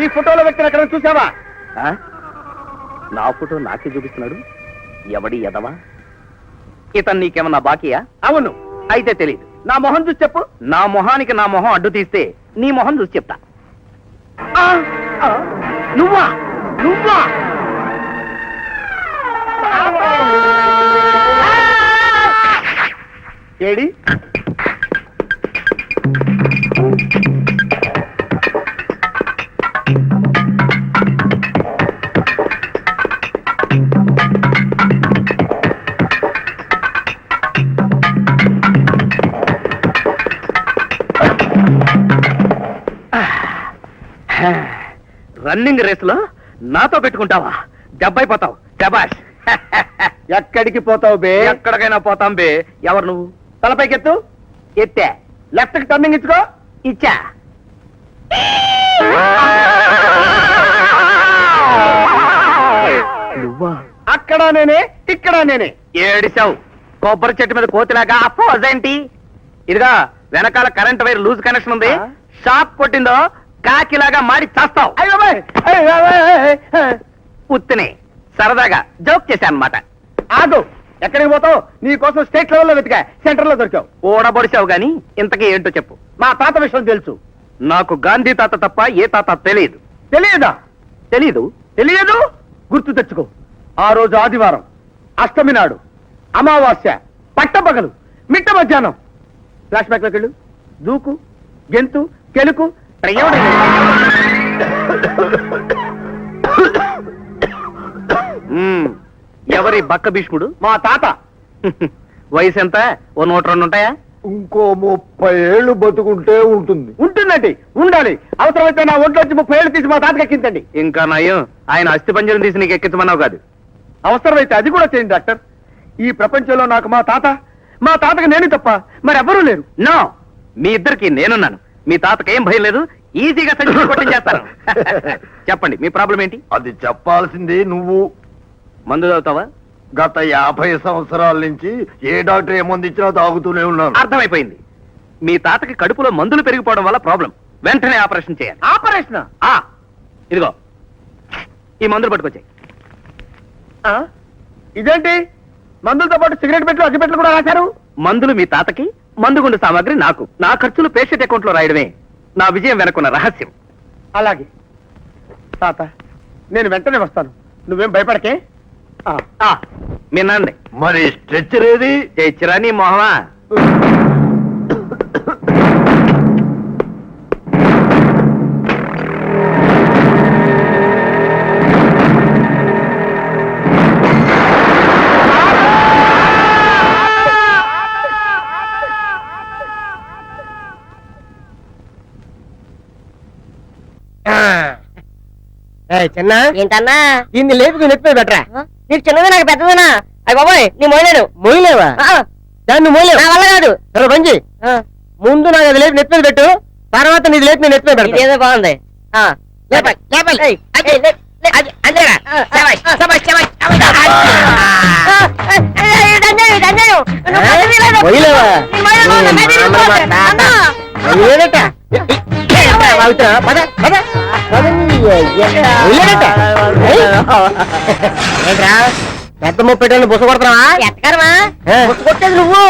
ఈ ఫోటోలో వ్యక్తిని ఎక్కడ చూసావా? నా ఫోటో నాకే చూపిస్తున్నాడు. ఎవడి ఎదవా? ఇతను నీకేమన్నా బాకీయా? అవును. అయితే తెలియదు. నా మొహం చూసి చెప్పు. నా మొహానికి నా మొహం అడ్డు తీస్తే నీ మొహం చూసి చెప్తా. నువ్వా? నువ్వా? ఏడి? రన్నింగ్ రేసులో నాతో పెట్టుకుంటావా? దెబ్బైపోతావు. శబాష్. ఎక్కడికి పోతావు బే? ఎక్కడికైనా పోతాం బే. ఎవరు నువ్వు? తలపైకెత్తు. ఎత్తే. లెఫ్ట్ కి టర్నింగ్ ఇచ్చుకో. ఇచ్చా. నువ్వా? అక్కడ నేనే, ఇక్కడ నేనే. ఏడిసావు. కొబ్బరి చెట్టు మీద కోతిలాగా అపోజేంటి? ఇదిగా వెనకాల కరెంట్ వైర్ లూజ్ కనెక్షన్ ఉంది. షాక్ కొట్టిందో కాకిలాగా మాడి చేస్తావు. ఉత్తినే సరదాగా జోక్ చేశా అన్నమాట. ఆగు. ఎక్కడికి పోతావు? నీ కోసం స్టేట్ లెవెల్లో వెతికా, సెంటర్ లో దొరికావు. ఓడబొడిచావు గాని ఇంతకీ ఏంటో చెప్పు. మా తాత విషయం తెలుసు. నాకు గాంధీ తాత తప్ప ఏ తాత తెలియదు. తెలియదా? తెలీదు. తెలియదు? గుర్తు తెచ్చుకో. ఆ రోజు ఆదివారం, అష్టమి నాడు, అమావాస్య, పట్టపగలు, మిట్ట మధ్యాహ్నం. ఫ్లాష్ బ్యాక్ లోకి వెళ్ళు. దూకు, గెంతు, కెలుకు. ఎవరి బక్క భీష్ముడు? మా తాత. వయసు ఎంత? ఓ 102 ఉంటాయా? ఇంకో 30 ఏళ్ళు బతుకుంటే ఉంటుంది. ఉంటుందండి, ఉండాలి. అవసరమైతే నా ఒంట్లోంచి 30 ఏళ్ళు తీసి మా తాతకి ఎక్కించండి. ఇంకా నయం, ఆయన అస్థి పంజరం తీసి నీకు ఎక్కించమన్నావు కాదు. అవసరమైతే అది కూడా చేయండి డాక్టర్. ఈ ప్రపంచంలో నాకు మా తాతకి నేను తప్ప మరెవ్వరూ లేరు. నో, మీ ఇద్దరికి నేనున్నాను. మీ తాతకి ఏం భయం లేదు. ఈజీగా చేస్తాను. చెప్పండి, మీ ప్రాబ్లం ఏంటి? అది చెప్పాల్సింది నువ్వు. మందు తాగుతావా? గత 50 సంవత్సరాల నుంచి ఏ డాక్టర్ ఏ మందు ఇచ్చినా తాగుతూనే ఉన్నాను. అర్థమైపోయింది. మీ తాతకి కడుపులో మందులు పెరిగిపోవడం వల్ల ప్రాబ్లం. వెంటనే ఆపరేషన్ చేయాలి. ఆపరేషన్? ఇదిగో ఈ మందులు పట్టుకొచ్చాయి. ఇదేంటి? మందులతో పాటు సిగరెట్ పెట్లు, అగ్గిపెట్లు కూడా రాశారు. మందులు మీ తాతకి, మందుగుండు సామాగ్రి నాకు. నా ఖర్చులు పేషెంట్ అకౌంట్ లో రాయడమే నా విజయం వెనకున్న రహస్యం. అలాగే తాత, నేను వెంటనే వస్తాను. నువ్వేం భయపడకే. మీ నాన్నే. మరి స్ట్రెచ్చర్ ఏది? తెచ్చిరా నీ మొహమా. చిన్న ఏంటన్నా? దీన్ని లేపి నెత్తిపోయి బెటరా. నీకు చిన్నది నాకు పెద్దదనా? అయ్యి బాబాయ్, నీ మోయలేను. మోయలేవా? దాన్ని మోయలేవు. నా వల్ల కాదు. సరే బంజి, ముందు నాకు అది లేపి నెత్తిపోయి పెట్టు, తర్వాత నీది లేపి నేను నెత్తిపోయి పెట్టు. ఇదేదో బాగుంది. పెద్ద ముప్పెట్టాన్ని బుస కొడుతున్నావా? ఎక్కడమా బుస కొట్టేది నువ్వు.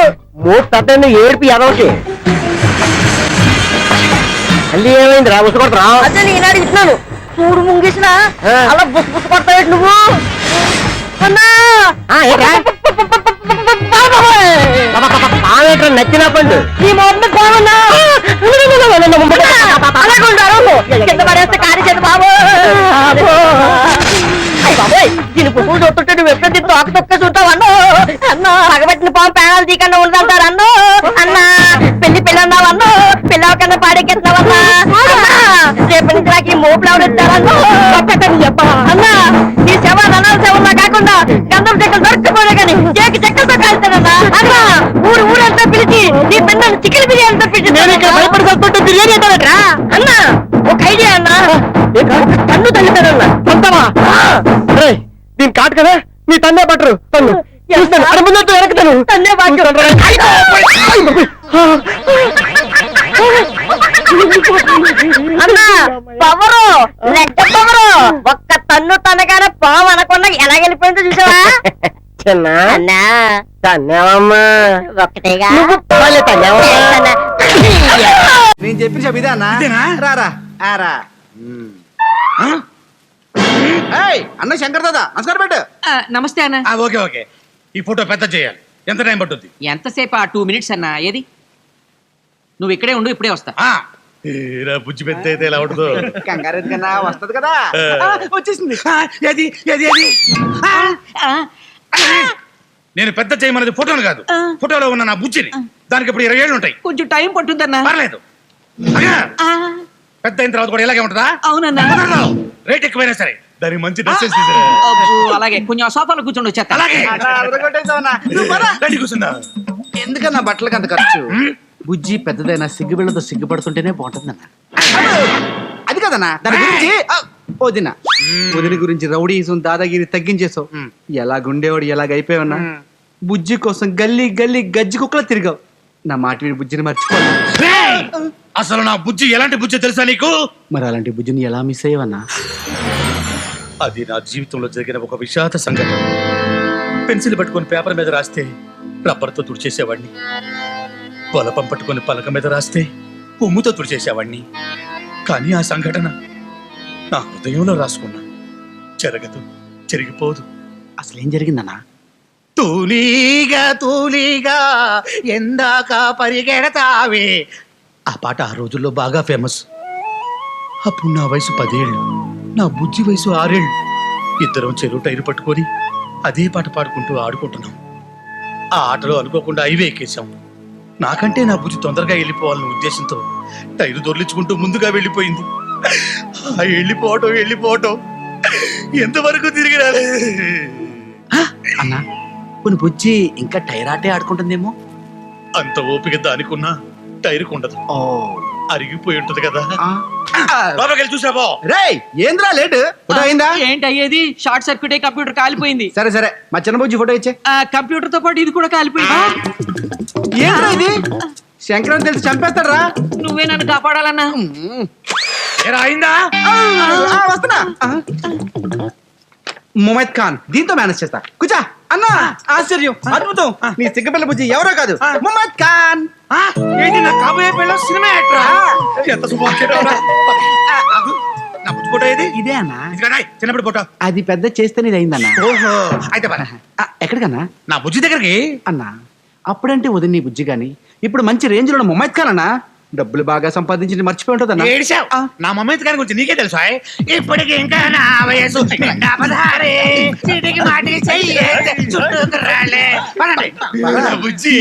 మూడు తట్టని ఏడిపి ఎదవకి. మళ్ళీ ఏమైంది రా బుస కొడుతున్నావు? అదే ఈనాడు ఇస్తున్నాను. చూడు ముంగేసిన అలా బుస బుస కొడతావు నువ్వు. అన్నా నచ్చిన పండు ఈ మొన్న బాగున్నా కింద పడేస్తే కారి చేతి బాబు. బాబోయ్, దీని పువ్వులు చూస్తుంటే నువ్వు ఎక్కడ తిట్టు ఆకు తొక్క చూస్తావు అన్నో. అన్నో అగబెట్టిన పాము పేనాలు తీకన్నా ఉందంటారు అన్నో. అన్నా పెళ్లి అన్నావు అన్నో. పిల్లవకన్నా పాడెక్కిస్తున్నావన్నా. రేపు నుంచి నాకు ఈ మోపులు ఎవరిస్తారన్నో. అన్నా ఈ శవ ననాల శవంలా కాకుండా గంధం చెక్కలు దొరకపోలే కానీ కేక్ చెక్కలతో కాల్తానన్నా. అన్నా ఊరంతా పిలిచి నీ పిల్లలు చికెన్ బిర్యానీ తప్పించి భయపడుతుంటే బిర్యానీ అంటారా అన్నా? ఒక ఐడియా అన్నా, కన్ను తల్లితానన్నా. అంతమా? దీని కాటు కదా, నీ తన్నే పట్టరు. తన్ను చూస్తాను, ముందు వెనకుతాను. తన్నే అన్నా పవరు లెక్క పవరు ఒక్క తన్ను తనగానే పాము అనకుండా ఎలా వెళ్ళిపోయిందో చూసావా చిన్న అన్నా తన్నేవమ్మా ఒక్కటేగా మళ్ళీ తన్నేవమ్మా నేను చెప్పిన చెప్పు ఇదే అన్నా రారా ఆరా అన్న శంకర్ దాదా నమస్కారం పెట్టు నమస్తే అన్న ఓకే ఓకే ఈ ఫోటో పెద్ద చేయాలి ఎంత టైం పట్టుద్ది ఎంతసేపు ఆ 2 minutes అన్న ఏది నువ్వు ఇక్కడే ఉండు ఇప్పుడే వస్తా బుజ్జి పెద్ద అయితే ఎలా ఉంటుందో కంగారు కన్నా వస్తది కదా వచ్చేసింది ఏది ఏది ఏది నేను పెద్ద చేయమన్నది ఫోటోను కాదు ఫోటోలో ఉన్న నా బుజ్జిని దానికి ఇప్పుడు 20 ఏళ్ళు ఉంటాయి కొంచెం టైం పట్టుద్దన్నా పర్లేదు అగా, పెద్ద అయిన తర్వాత కూడా ఇలాగే ఉంటుందా అవునన్నా రేట్ ఎక్కువైనా సరే దానికి మంచి డ్రెస్సెస్ అబ్బో, అలాగే కొంచెం ఆ సోఫాలో కూర్చోండి వచ్చేస్తా అలాగే రండి కూర్చుందా ఎందుకన్నా బట్టలకి అంత ఖర్చు బుజ్జి పెద్దదైనా సిగ్గుబిళ్ళతో సిగ్గుపడుతుంటేనే బాగుంటుందన్న అది కదన్నా దాని గురించి వదిన వదిన గురించి రౌడీసం దాదాగిరి తగ్గించేసావు ఎలాగుండేవాడు ఎలాగైపోయావన్నా బుజ్జి కోసం గల్లీ గల్లీ గజ్జి కుక్కలా తిరిగావు నా మాట విని బుజ్జిని మర్చిపోనా రేయ్! అసలు నా బుజ్జి ఎలాంటి బుజ్జి తెలుసా నీకు మరి అలాంటి బుజ్జిని ఎలా మిస్ అయ్యావన్నా అది నా జీవితంలో జరిగిన ఒక విషాద సంఘటన పెన్సిల్ పట్టుకొని పేపర్ మీద రాస్తే రబ్బర్తో తుడిచేసేవాడిని పొలపం పట్టుకొని పలక మీద రాస్తే ఉమ్ముతో తుడిచేసేవాడిని కానీ ఆ సంఘటన నా హృదయంలో రాసుకున్నా చెరగదు చెరిగిపోదు అసలేం జరిగిందన్నా తూలీగా తూలీగా ఎందాక పరిగెడతావే ఆ పాట ఆ రోజుల్లో బాగా ఫేమస్ అప్పుడు నా వయసు 10 ఏళ్ళు నా బుజ్జి వయసు 6 ఏళ్ళు ఇద్దరం చెరువు టైరు పట్టుకొని అదే పాట పాడుకుంటూ ఆడుకుంటున్నాం ఆ ఆటలో అనుకోకుండా హైవే ఎక్కేశాం నాకంటే నా బుజ్జి తొందరగా వెళ్ళిపోవాలన్న ఉద్దేశంతో టైరు దొర్లించుకుంటూ ముందుగా వెళ్ళిపోయింది ఆ వెళ్ళిపోవటం ఎంతవరకు తిరిగి రాలేదు అన్నా కొన్ని బుజ్జి ఇంకా టైర్ ఆటే ఆడుకుంటుందేమో అంత ఓపిక దానికున్నా టైరుకు ఉండదు ఓ అరిగిపోయి ఉంటది కదా ఆ. లోపలికి వెళ్ళి చూసావో రేయ్ ఏంద్రా లేట్ ఫోటో అయిందా ఏంటి అయ్యేది షార్ట్ సర్క్యూట్ అయ్యి కంప్యూటర్ కాలిపోయింది సరే సరే మా చిన్న బుజ్జి ఫోటో ఇచ్చే ఆ కంప్యూటర్ తో పాటు ఇది కూడా కాలిపోయింది ఏంద్రా ఇది శంకరం తెలిసి చంపేస్తాడరా నువ్వే నన్ను కాపాడాలన్నా ఏరా, అయిందా వస్తున్నా ముమైద్ ఖాన్ దీంతో మేనేజ్ చేస్తా కూర్చో అన్నా ఆశ్చర్యం అద్భుతం నీ సిగ్గపిల్ల బుజ్జి ఎవరో కాదు ముమైద్ ఖాన్ ఆ, ఏంటి నా కాబోయే పిల్ల సినిమా యాక్టరా? ఎంత శుభాకాంక్షలురా. ఆగు, నా బుజ్జి ఫోటో ఏది ఇదే అన్నా ఇదిగోనా, చిన్నప్పుడు ఫోటో అది పెద్ద చేస్తేనే ఇది అయిందన్నా ఓహో అయితే పద. ఎక్కడికన్నా నా బుజ్జి దగ్గరికి అన్నా అప్పుడంటే వదిన నీ బుజ్జి గాని ఇప్పుడు మంచి రేంజ్ లో ఉన్న ముమైద్ ఖాన్ అన్నా డబ్బులు బాగా సంపాదించి మర్చిపోయి ఉంటుందన్నా ఏడిశావు నా మమ్మీ గారి గురించి నీకే తెలుసా ఇప్పటికి ఇంకా నా వయసు నిండా 16 చీటికి మాటికి చెయ్యేస్తే చుట్టూ తిరగాలే. పదండి. బుజ్జి